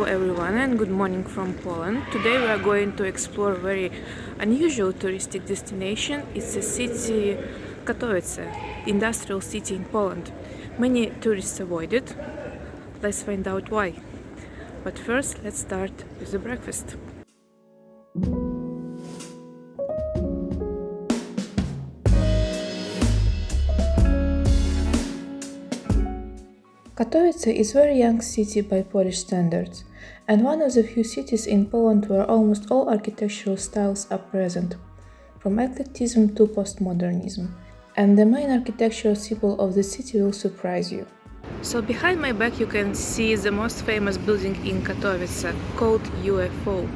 everyone and good morning from Poland. Today we are going to explore a very unusual touristic destination. It's a city Katowice, industrial city in Poland. Many tourists avoid it. Let's find out why. But first let's start with the breakfast. Katowice is a very young city by Polish standards, and one of the few cities in Poland where almost all architectural styles are present, from eclecticism to postmodernism. And the main architectural symbol of the city will surprise you. So behind my back you can see the most famous building in Katowice, called UFO.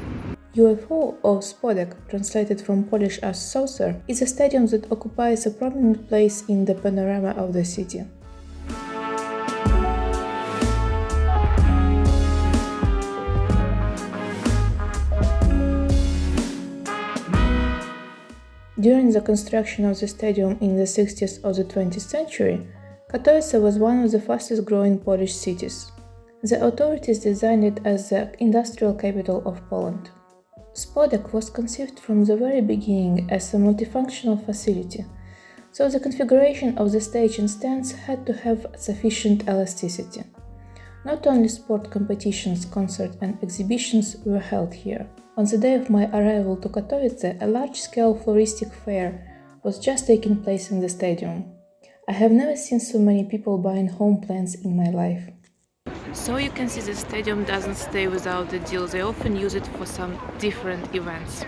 UFO, or Spodek, translated from Polish as saucer, is a stadium that occupies a prominent place in the panorama of the city. During the construction of the stadium in the 60s of the 20th century, Katowice was one of the fastest growing Polish cities. The authorities designed it as the industrial capital of Poland. Spodek was conceived from the very beginning as a multifunctional facility, so the configuration of the stage and stands had to have sufficient elasticity. Not only sport competitions, concerts and exhibitions were held here. On the day of my arrival to Katowice, a large-scale floristic fair was just taking place in the stadium. I have never seen so many people buying home plants in my life. So you can see the stadium doesn't stay without a deal, they often use it for some different events.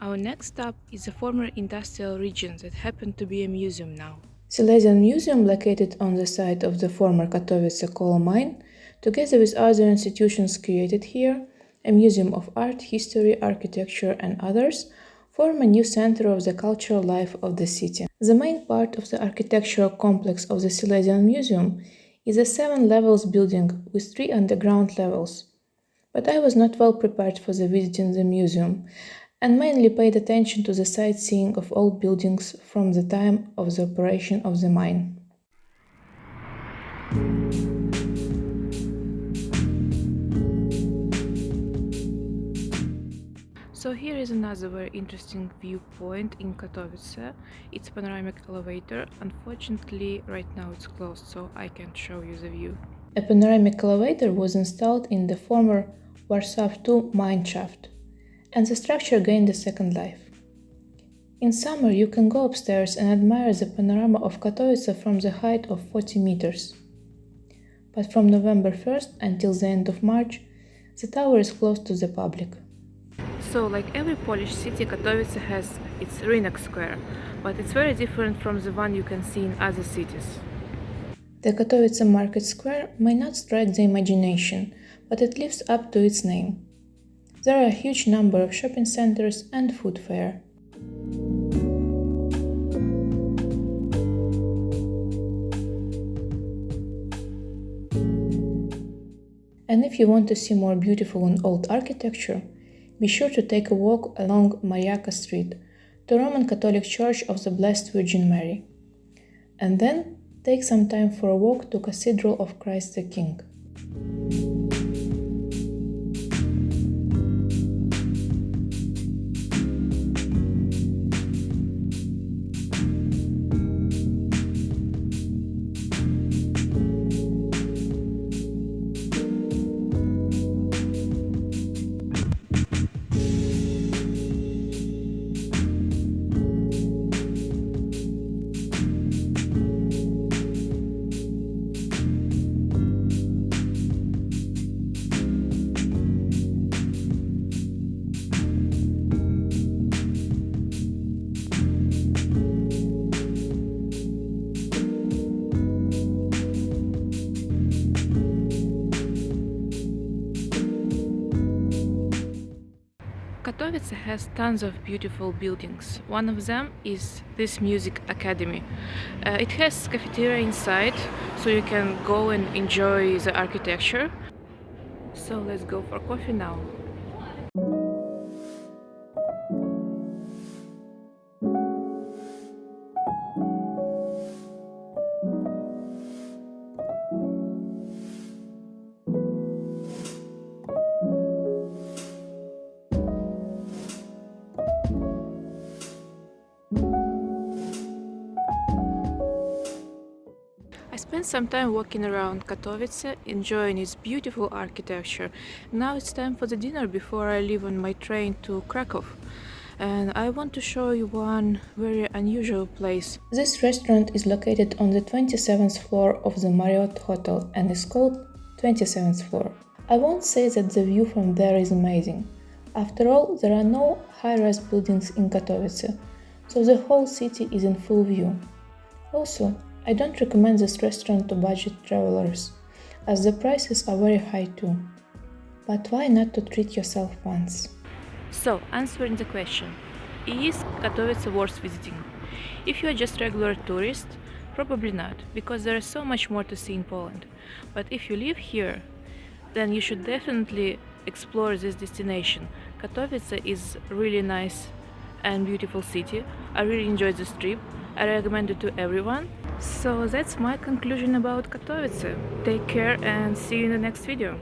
Our next stop is a former industrial region that happened to be a museum now. Silesian Museum, located on the site of the former Katowice coal mine, together with other institutions created here, a museum of art, history, architecture and others, form a new center of the cultural life of the city. The main part of the architectural complex of the Silesian Museum is a 7 levels building with 3 underground levels. But I was not well prepared for the visit in the museum and mainly paid attention to the sightseeing of old buildings from the time of the operation of the mine. So here is another very interesting viewpoint in Katowice. It's a panoramic elevator. Unfortunately, right now it's closed, so I can't show you the view. A panoramic elevator was installed in the former Warsaw 2 mine shaft, and the structure gained a second life. In summer, you can go upstairs and admire the panorama of Katowice from the height of 40 meters. But from November 1st until the end of March, the tower is closed to the public. So, like every Polish city, Katowice has its Rynek Square, but it's very different from the one you can see in other cities. The Katowice Market Square may not strike the imagination, but it lives up to its name. There are a huge number of shopping centers and food fair. And if you want to see more beautiful and old architecture, be sure to take a walk along Mariacka Street, the Roman Catholic Church of the Blessed Virgin Mary. And then take some time for a walk to Cathedral of Christ the King. Katowice has tons of beautiful buildings. One of them is this music academy. It has cafeteria inside, so you can go and enjoy the architecture. So let's go for coffee now. spent some time walking around Katowice, enjoying its beautiful architecture. Now it's time for the dinner before I leave on my train to Krakow. And I want to show you one very unusual place. This restaurant is located on the 27th floor of the Marriott Hotel and is called 27th floor. I won't say that the view from there is amazing. After all, there are no high-rise buildings in Katowice, so the whole city is in full view. Also, I don't recommend this restaurant to budget travelers, as the prices are very high too. But why not to treat yourself once? So, answering the question, is Katowice worth visiting? If you are just regular tourist, probably not, because there is so much more to see in Poland. But if you live here, then you should definitely explore this destination. Katowice is really nice and beautiful city. I really enjoyed this trip. I recommend it to everyone. So that's my conclusion about Katowice. Take care and see you in the next video.